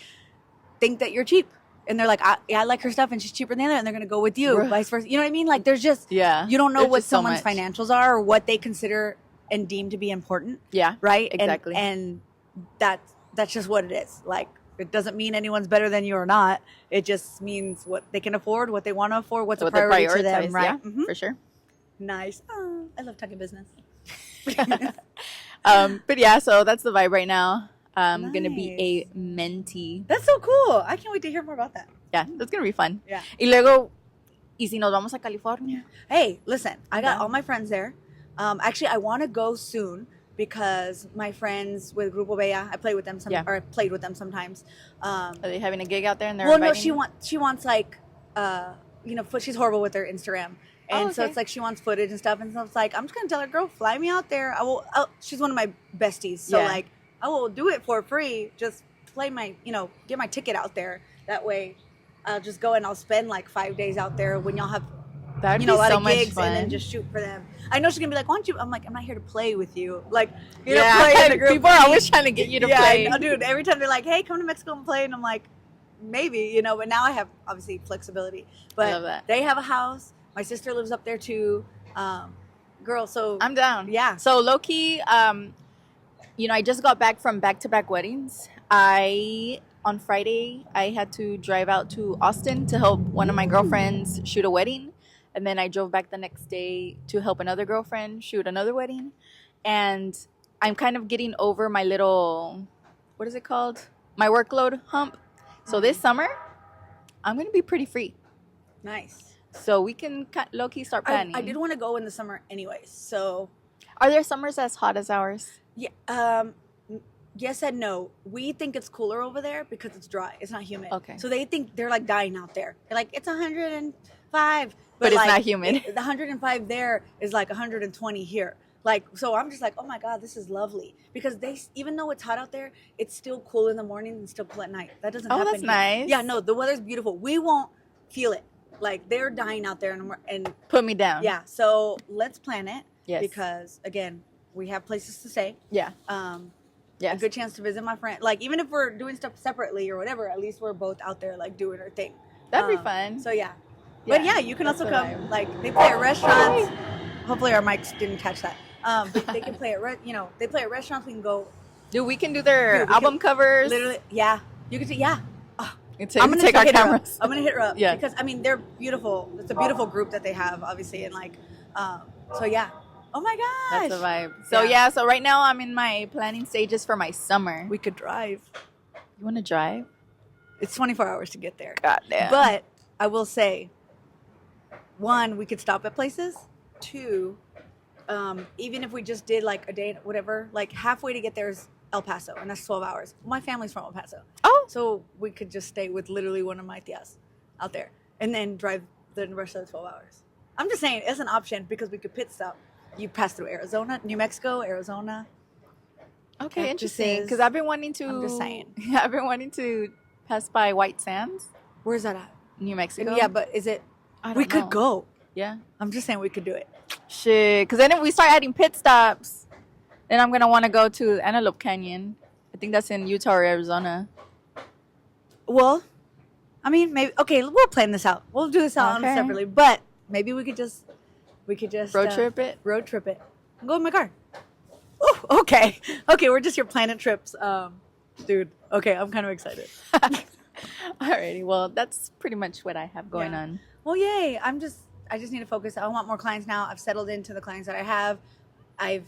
think that you're cheap. And they're like, I like her stuff and she's cheaper than the other. And they're going to go with you, vice versa. You know what I mean? Like, there's just, you don't know what someone's financials are or what they consider and deem to be important. Right? Exactly. And that's just what it is. Like, it doesn't mean anyone's better than you or not. It just means what they can afford, what they want to afford, what's a priority to them, right? For sure. Nice. Oh, I love talking business. But so that's the vibe right now. I'm going to be a mentee. That's so cool. I can't wait to hear more about that. Yeah, that's going to be fun. Yeah. Y luego, ¿y si nos vamos a California? Hey, listen, I got all my friends there. Actually, I want to go soon because my friends with Grupo Bella, I play with them or I played with them sometimes. Are they having a gig out there? And they're no, she wants like, she's horrible with her Instagram. And so it's like she wants footage and stuff. And so it's like, I'm just going to tell her, girl, fly me out there. She's one of my besties. So like, I will do it for free. Just play get my ticket out there. That way I'll just go and I'll spend like 5 days out there when y'all have, a lot of gigs and then just shoot for them. I know she's going to be like, why don't you? I'm like, I'm not here to play with you. Like, play in the group. People are always trying to get you to play. Yeah, dude, every time they're like, hey, come to Mexico and play. And I'm like, maybe, but now I have obviously flexibility. But I love that. They have a house. My sister lives up there too. Girl, so. I'm down. Yeah. So low key, I just got back from back-to-back weddings. On Friday, I had to drive out to Austin to help one of my girlfriends shoot a wedding. And then I drove back the next day to help another girlfriend shoot another wedding. And I'm kind of getting over my little, what is it called? My workload hump. So this summer, I'm going to be pretty free. Nice. So we can low-key start planning. I did want to go in the summer anyways, so. Are there summers as hot as ours? Yeah. Yes and no. We think it's cooler over there because it's dry. It's not humid. Okay. So they think they're like dying out there. They're like, it's 105. But it's like, not humid. The 105 there is like 120 here. Like, so I'm just like, oh my God, this is lovely. Because even though it's hot out there, it's still cool in the morning and still cool at night. That doesn't happen that's here. nice. Yeah, no, the weather's beautiful. We won't feel it. Like, they're dying out there and put me down. Yeah, so let's plan it. Yes. Because, again, we have places to stay. Yeah. A good chance to visit my friend. Like, even if we're doing stuff separately or whatever, at least we're both out there, like, doing our thing. That'd be fun. So, yeah. But, yeah, you can also come. Like, they play at restaurants. Hopefully our mics didn't catch that. But they can play at they play at restaurants. We can go. Dude, we can do their Dude, album covers. Literally, yeah. You can see, yeah. I'm gonna take our hit her up. cameras. I'm gonna hit her up. Yeah. Because I mean they're beautiful. It's a beautiful group that they have, obviously, and like, so yeah. Oh my gosh. That's a vibe. So yeah. So right now I'm in my planning stages for my summer. We could drive. You want to drive? It's 24 hours to get there. God damn. But I will say, one, we could stop at places. Two, even if we just did like a day, whatever, like halfway to get there is El Paso, and that's 12 hours. My family's from El Paso. Oh. So we could just stay with literally one of my tias out there and then drive the rest of the 12 hours. I'm just saying, it's an option because we could pit stop. You pass through Arizona, New Mexico, Arizona. Okay, interesting. Because I've been wanting to. I'm just saying. I've been wanting to pass by White Sands, Where's that at? New Mexico. Yeah, but is it? I don't We know. could go. Yeah. I'm just saying we could do it. Shit. Because then if we start adding pit stops, then I'm gonna want to go to Antelope Canyon. I think that's in Utah or Arizona. Well, I mean, maybe. Okay, we'll plan this out. We'll do this out Okay. separately. But maybe we could just Road trip it. Road trip it. I'll go in my car. Oh, okay. Okay, we're just your planet trips, dude. Okay, I'm kind of excited. Alrighty. Well, that's pretty much what I have going on. Well, yay! I just need to focus. I want more clients now. I've settled into the clients that I have. I've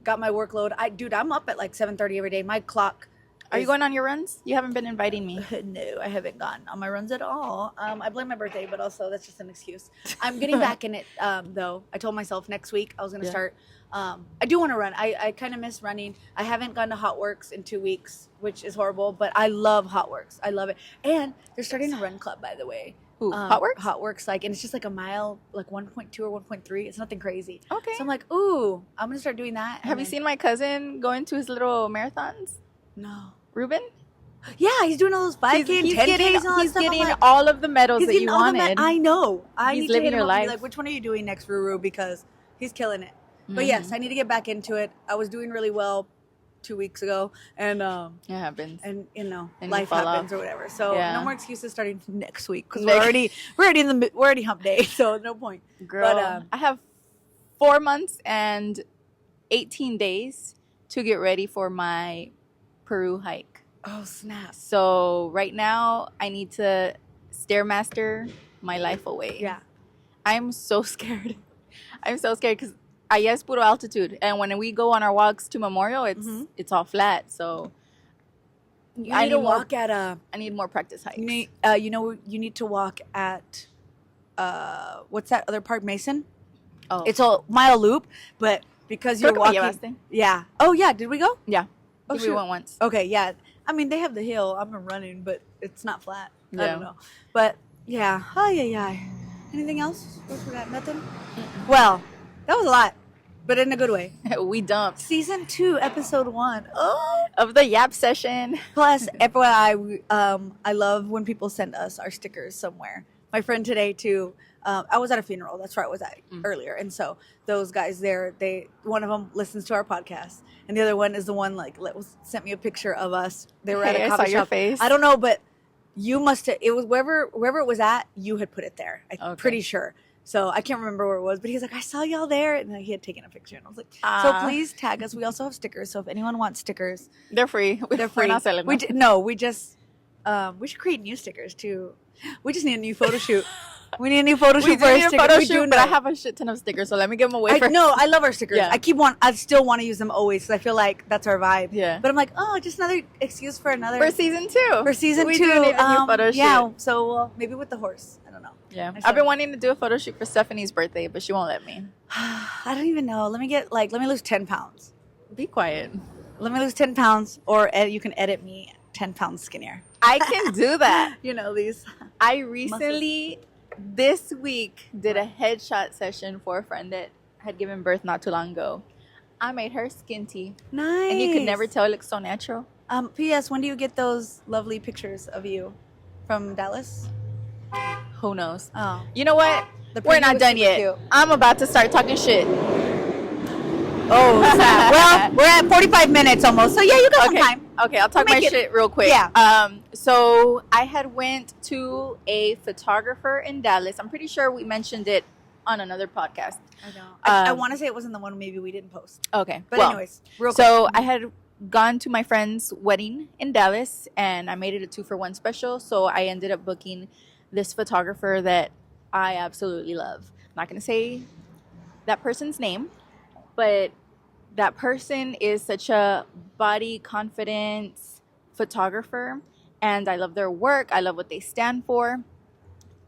got my workload. I'm up at like 7:30 every day. My clock. Are you going on your runs? You haven't been inviting me. No, I haven't gone on my runs at all. I blame my birthday, but also that's just an excuse. I'm getting back in it, though. I told myself next week I was going to start. I do want to run. I kind of miss running. I haven't gone to Hot Works in 2 weeks, which is horrible, but I love Hot Works. I love it. And they're starting a run club, by the way. Who? Hot Works? Hot Works, and it's just like a mile, like 1.2 or 1.3. It's nothing crazy. Okay. So I'm like, ooh, I'm going to start doing that. Have you seen my cousin going to his little marathons? No. Ruben? Yeah, he's doing all those 5K and 10Ks and all that he's stuff. I'm getting like, all of the medals he's that you getting all the wanted. I know. I He's need to living hit him your up and be life. like, which one are you doing next, Ruru? Because he's killing it. But yes, I need to get back into it. I was doing really well 2 weeks ago, and It happens. and And you life fall happens off. or whatever. So Yeah. no more excuses starting next week because we're already hump day. So no point. Girl, But I have 4 months and 18 days to get ready for my Peru hike. oh snap! So right now, I need to Stairmaster my life away. Yeah. I'm so scared. I'm so scared because allá es puro altitude. And when we go on our walks to Memorial, it's all flat. So You I need to need more- walk at I need more practice hikes. you need to walk at what's that other park, Mason? Oh, It's a mile loop, but because you're Creo que me walking. llevaste. Yeah. Oh yeah. Did we go? Yeah. Oh, I think we shoot. went once. Okay. Yeah. I mean, they have the hill. I've been running, but it's not flat. I Yeah. don't know. But yeah. Oh yeah. Anything else? What forgot? Nothing. Well, that was a lot, but in a good way. We dumped Season 2, episode 1. Oh. of the Yap session. Plus, FYI, I love when people send us our stickers somewhere. My friend today too. I was at a funeral. That's where I was at earlier, and so those guys there, one of them listens to our podcast, and the other one is the one sent me a picture of us. They were at Hey, a I coffee saw your shop. face. I don't know, but you must have. It was wherever it was at. You had put it there. I'm Okay. pretty sure. So I can't remember where it was, but he's like, I saw y'all there, and he had taken a picture, and I was like, so please tag us. We also have stickers, so if anyone wants stickers, They're free. they're free. We should create new stickers too. We just need a new photo shoot. We need a new photo We shoot do for our need a stickers. photo We shoot, do but I know. have a shit ton of stickers, so let me give them away. No, I love our stickers. Yeah. I still want to use them always because I feel like that's our vibe. Yeah. But I'm like, oh, just another excuse for another For season 2. for season we 2. do need a new photo shoot. Yeah. So maybe with the horse. I don't know. Yeah. I I've saw- been wanting to do a photo shoot for Stephanie's birthday, but she won't let me. I don't even know. Let me lose 10 pounds. Be quiet. Let me lose 10 pounds, or you can edit me 10 pounds skinnier. I can do that. You know these. I recently, this week, did a headshot session for a friend that had given birth not too long ago. I made her skinty. Nice. And you could never tell it looks so natural. P.S. When do you get those lovely pictures of you from Dallas? Who knows? Oh, You know what? The We're preview not was done super yet. cute. I'm about to start talking shit. oh, snap. Well, we're at 45 minutes almost, so yeah, you got some Okay. time. Okay, I'll talk my Make it- shit real quick. Yeah. So I had went to a photographer in Dallas. I'm pretty sure we mentioned it on another podcast. I don't. I want to say it wasn't the one maybe we didn't post. Okay. But anyways, real quick. So I had gone to my friend's wedding in Dallas, and I made it a 2-for-1 special. So I ended up booking this photographer that I absolutely love. I'm not going to say that person's name, but that person is such a body confidence photographer, and I love their work. I love what they stand for.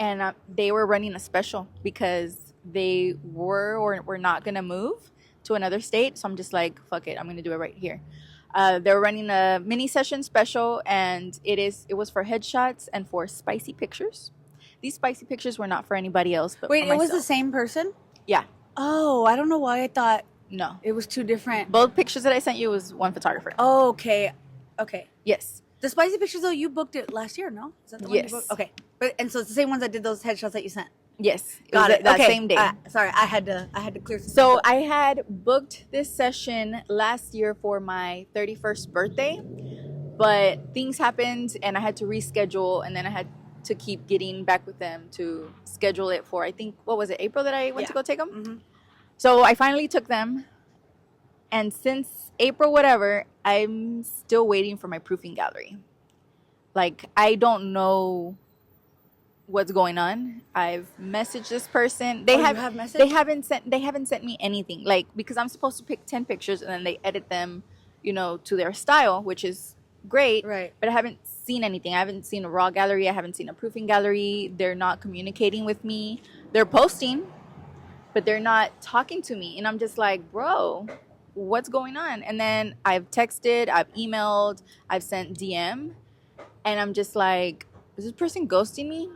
And they were running a special because they were or were not going to move to another state. So I'm just like, fuck it, I'm going to do it right here. They're running a mini session special, and it was for headshots and for spicy pictures. These spicy pictures were not for anybody else but Wait, for myself. it was the same person? Yeah. Oh, I don't know why I thought No. it was two different. Both pictures that I sent you was one photographer. Oh, okay. Okay. Yes. The spicy pictures, though, you booked it last year, no? Is that the one Yes. you booked? Okay. And so it's the same ones that did those headshots that you sent? Yes. Got it. That Okay. same day. Sorry, I had to clear some So stuff up. I had booked this session last year for my 31st birthday, but things happened and I had to reschedule, and then I had to keep getting back with them to schedule it for, I think, what was it, April that I went to go take them? Mm-hmm. So I finally took them, and since April whatever, I'm still waiting for my proofing gallery. Like, I don't know what's going on. I've messaged this person. You have messaged? They haven't sent me anything. Like, because I'm supposed to pick 10 pictures and then they edit them, to their style, which is great. Right. But I haven't seen anything. I haven't seen a raw gallery. I haven't seen a proofing gallery. They're not communicating with me. They're posting, but they're not talking to me. And I'm just like, bro, what's going on? And then I've texted, I've emailed, I've sent DM, and I'm just like, is this person ghosting me?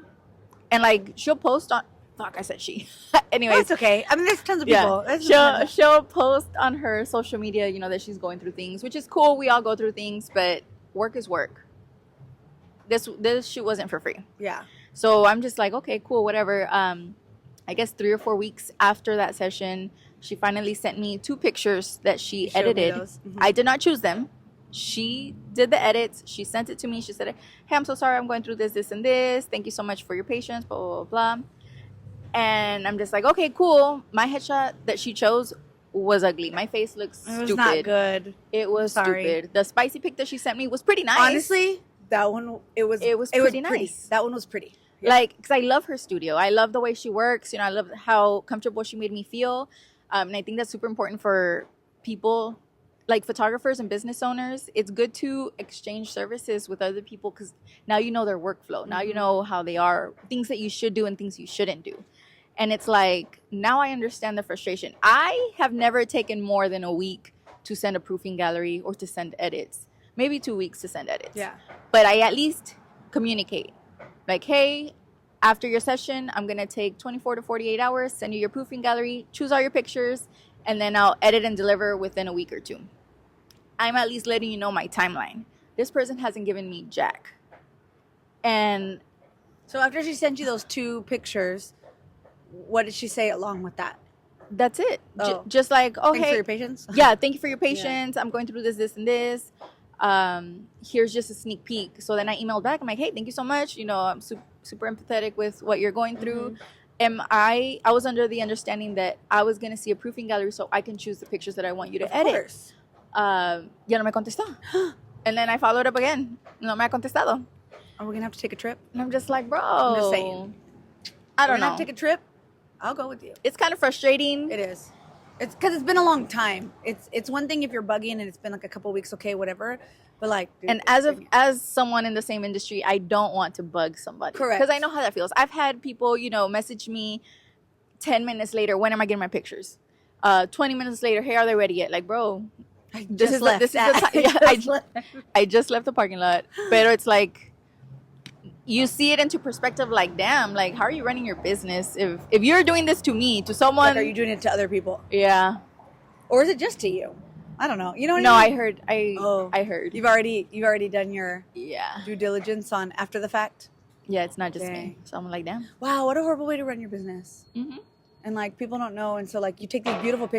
And like, she'll post on, fuck, I said she. Anyways. That's okay. I mean, there's tons of people. Yeah, she'll post on her social media, that she's going through things, which is cool. We all go through things, but work is work. This shoot wasn't for free. Yeah. So I'm just like, okay, cool, whatever. I guess 3 or 4 weeks after that session, she finally sent me 2 pictures that she edited. Mm-hmm. I did not choose them. She did the edits. She sent it to me. She said, hey, I'm so sorry. I'm going through this, and this. Thank you so much for your patience, blah, blah, blah, blah. And I'm just like, okay, cool. My headshot that she chose was ugly. My face looks stupid. It was not good. It was Sorry. stupid. The spicy pic that she sent me was pretty nice. Honestly, that one, it was pretty nice. That one was pretty. Yeah. Like, because I love her studio. I love the way she works. I love how comfortable she made me feel. And I think that's super important for people, like photographers and business owners. It's good to exchange services with other people because now you know their workflow. Now you know how they are, things that you should do and things you shouldn't do. And it's like, now I understand the frustration. I have never taken more than a week to send a proofing gallery or to send edits. Maybe 2 weeks to send edits. Yeah. But I at least communicate. Like, hey, after your session, I'm going to take 24 to 48 hours, send you your proofing gallery, choose all your pictures, and then I'll edit and deliver within a week or 2. I'm at least letting you know my timeline. This person hasn't given me jack. And so after she sent you those 2 pictures, what did she say along with that? that's it. Oh. Just like, oh, Thanks hey. for your patience. Yeah, thank you for your patience. I'm going through this, and this. Here's just a sneak peek. So then I emailed back. I'm like, hey, thank you so much. I'm super empathetic with what you're going through. I was under the understanding that I was going to see a proofing gallery so I can choose the pictures that I want you to edit. Course. Ya no me contestó. And then I followed up again. No me ha contestado. Are we going to have to take a trip? And I'm just like, bro. I'm just saying. I don't We're gonna know. have to take a trip? I'll go with you. It's kind of frustrating. It is. It's because it's been a long time. It's one thing if you're bugging and it's been like a couple weeks, okay, whatever. But like, dude, And as someone in the same industry, I don't want to bug somebody. Correct. Because I know how that feels. I've had people, message me 10 minutes later, when am I getting my pictures? 20 minutes later, hey, are they ready yet? Like, bro, I this just is left. the time. Yeah, I just left the parking lot. But it's like, you see it into perspective, like, damn, like, how are you running your business? If you're doing this to me, to someone. Like, are you doing it to other people? Yeah. Or is it just to you? I don't know. You know what No, I I mean? heard. I heard. You've already done your Yeah. due diligence on after the fact? Yeah, it's not just me. Dang. So I'm like, damn. Wow, what a horrible way to run your business. Mm-hmm. And like people don't know, and so like you take these beautiful pictures